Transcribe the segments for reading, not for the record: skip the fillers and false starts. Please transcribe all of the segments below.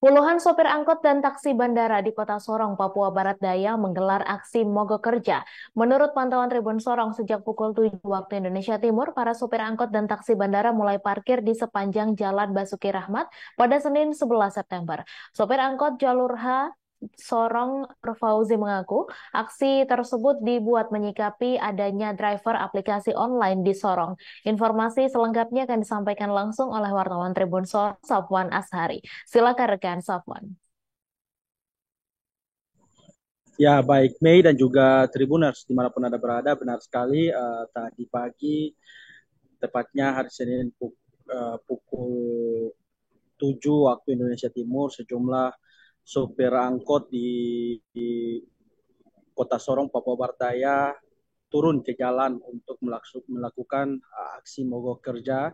Puluhan sopir angkot dan taksi bandara di Kota Sorong, Papua Barat Daya menggelar aksi mogok kerja. Menurut pantauan Tribun Sorong, sejak pukul 7 waktu Indonesia Timur, para sopir angkot dan taksi bandara mulai parkir di sepanjang Jalan Basuki Rahmat pada Senin 11 September. Sopir angkot jalur H Sorong Fauzi mengaku aksi tersebut dibuat menyikapi adanya driver aplikasi online di Sorong. Informasi selengkapnya akan disampaikan langsung oleh wartawan Tribun Sorong, Safwan Ashari. Silakan rekan Safwan. Ya, baik Mei dan juga Tribuners dimanapun Anda berada, benar sekali tadi pagi, tepatnya hari Senin pukul 7 waktu Indonesia Timur, sejumlah sopir angkot di Kota Sorong, Papua Barat Daya turun ke jalan untuk melakukan aksi mogok kerja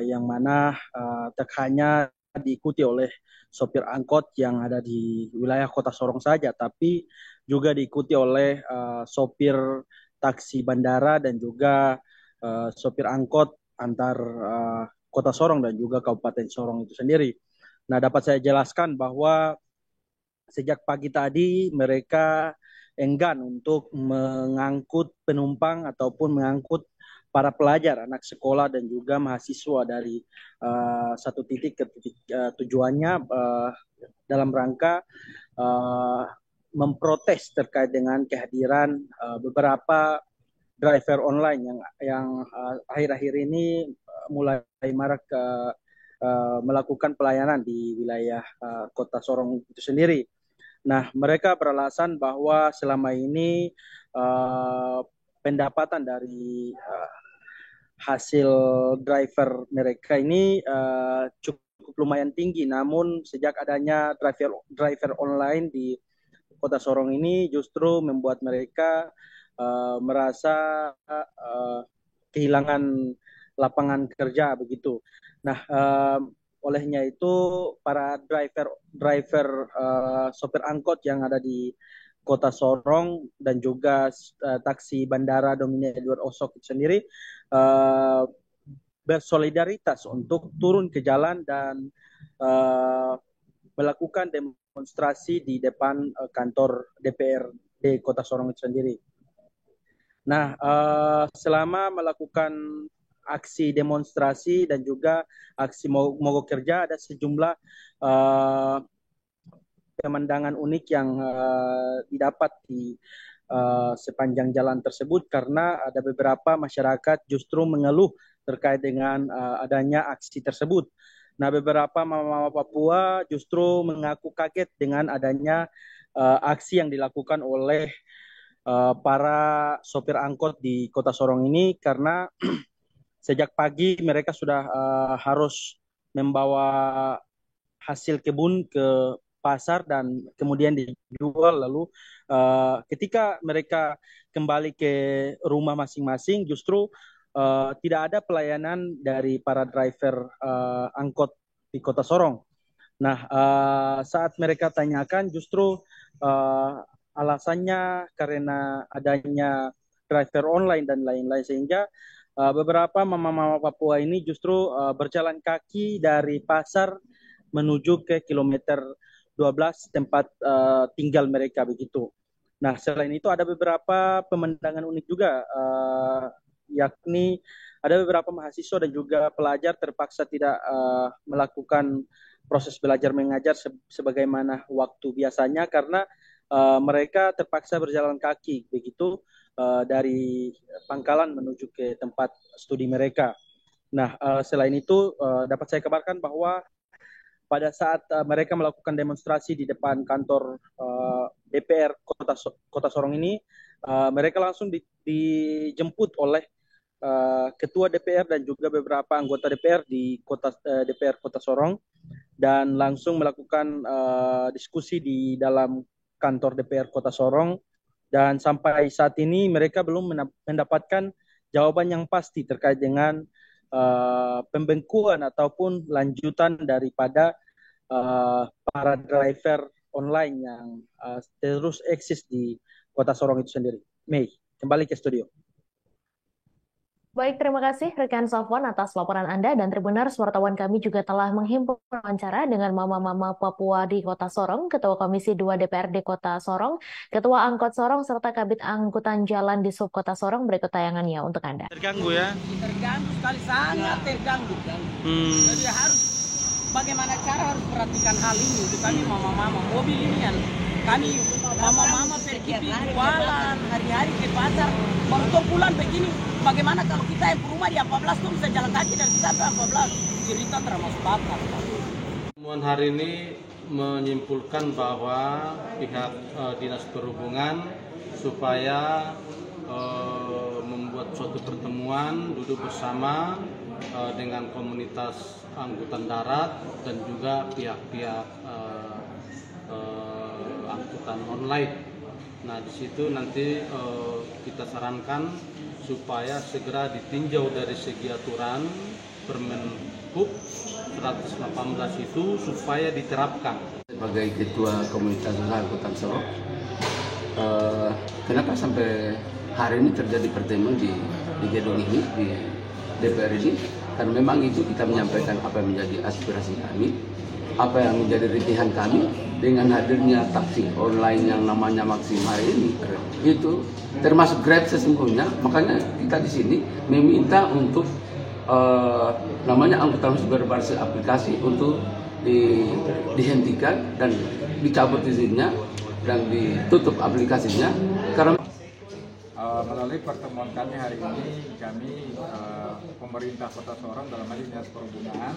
yang mana tak hanya diikuti oleh sopir angkot yang ada di wilayah Kota Sorong saja, tapi juga diikuti oleh sopir taksi bandara dan juga sopir angkot antar Kota Sorong dan juga Kabupaten Sorong itu sendiri. Nah, dapat saya jelaskan bahwa sejak pagi tadi mereka enggan untuk mengangkut penumpang ataupun mengangkut para pelajar, anak sekolah dan juga mahasiswa dari satu titik ke titik tujuannya dalam rangka uh, memprotes terkait dengan kehadiran beberapa driver online yang akhir-akhir ini mulai marak melakukan pelayanan di wilayah Kota Sorong itu sendiri. Nah, mereka beralasan bahwa selama ini uh, pendapatan dari hasil driver mereka ini cukup lumayan tinggi. Namun sejak adanya driver driver online di Kota Sorong ini justru membuat mereka merasa kehilangan lapangan kerja begitu. Nah, olehnya itu para driver driver sopir angkot yang ada di Kota Sorong dan juga taksi bandara Domini Edward Osok itu sendiri uh, bersolidaritas untuk turun ke jalan dan uh, melakukan demonstrasi di depan kantor DPRD Kota Sorong itu sendiri. Nah, selama melakukan aksi demonstrasi dan juga aksi mogok kerja, ada sejumlah uh, pemandangan unik yang didapat di sepanjang jalan tersebut karena ada beberapa masyarakat justru mengeluh terkait dengan adanya aksi tersebut. Nah, beberapa mama-mama Papua justru mengaku kaget dengan adanya aksi yang dilakukan oleh para sopir angkot di Kota Sorong ini karena sejak pagi mereka sudah harus membawa hasil kebun ke pasar dan kemudian dijual. Lalu ketika mereka kembali ke rumah masing-masing justru tidak ada pelayanan dari para driver angkot di Kota Sorong. Nah, saat mereka tanyakan justru uh, alasannya karena adanya driver online dan lain-lain sehingga beberapa mama-mama Papua ini justru berjalan kaki dari pasar menuju ke kilometer 12 tempat tinggal mereka begitu. Nah, selain itu ada beberapa pemandangan unik juga, yakni ada beberapa mahasiswa dan juga pelajar terpaksa tidak melakukan proses belajar mengajar sebagaimana waktu biasanya karena mereka terpaksa berjalan kaki begitu dari Pangkalan menuju ke tempat studi mereka. Nah, selain itu dapat saya kabarkan bahwa pada saat mereka melakukan demonstrasi di depan kantor DPR Kota Sorong ini, mereka langsung dijemput oleh Ketua DPR dan juga beberapa anggota DPR di DPR Kota Sorong dan langsung melakukan diskusi di dalam kantor DPR Kota Sorong dan sampai saat ini mereka belum mendapatkan jawaban yang pasti terkait dengan pembengkuan ataupun lanjutan daripada para driver online yang terus eksis di Kota Sorong itu sendiri. Mei, kembali ke studio. Baik, terima kasih rekan Safwan atas laporan Anda dan Tribuners, wartawan kami juga telah menghimpun wawancara dengan Mama-Mama Papua di Kota Sorong, Ketua Komisi 2 DPRD Kota Sorong, Ketua Angkot Sorong, serta Kabid Angkutan Jalan di Sub Kota Sorong. Berikut tayangannya untuk Anda. Terganggu ya? Terganggu sekali, sangat terganggu. Jadi harus bagaimana cara harus perhatikan hal ini untuk kami mama-mama mobil ini kan. Kami mama-mama pergi jualan hari-hari ke pasar, baru pulang begini. Bagaimana kalau kita yang rumah di 14 tuh bisa jalan kaki dari kita ke 14? Cerita termasuk bakar. Pertemuan hari ini menyimpulkan bahwa pihak Dinas Perhubungan supaya membuat suatu pertemuan duduk bersama dengan komunitas angkutan darat dan juga pihak-pihak angkutan online. Nah, di situ nanti kita sarankan supaya segera ditinjau dari segi aturan Permen-Hub 118 itu supaya diterapkan. Sebagai ketua komunitas angkutan Sorong, kenapa sampai hari ini terjadi pertemuan di gedung ini, di DPR ini? Karena memang itu kita menyampaikan apa yang menjadi aspirasi kami, apa yang menjadi rintihan kami dengan hadirnya taksi online yang namanya Maxim hari ini. Itu termasuk Grab sesungguhnya, makanya kita di sini meminta untuk namanya angkutan berbasis aplikasi untuk dihentikan dan dicabut izinnya dan ditutup aplikasinya karena melalui pertemuan kami hari ini kami pemerintah Kota Sorong dalam hal ini Dinas Perhubungan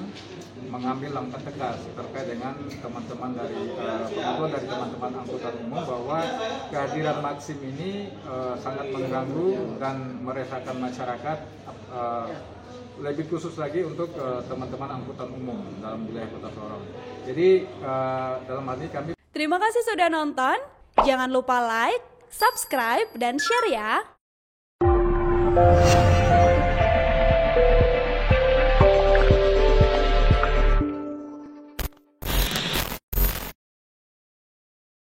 mengambil langkah tegas terkait dengan teman-teman dari pengaduan dari teman-teman angkutan umum bahwa kehadiran Maxim ini sangat mengganggu dan meresahkan masyarakat, lebih khusus lagi untuk teman-teman angkutan umum dalam wilayah Kota Sorong. Jadi dalam hal ini kami. Terima kasih sudah nonton. Jangan lupa like, subscribe, dan share ya.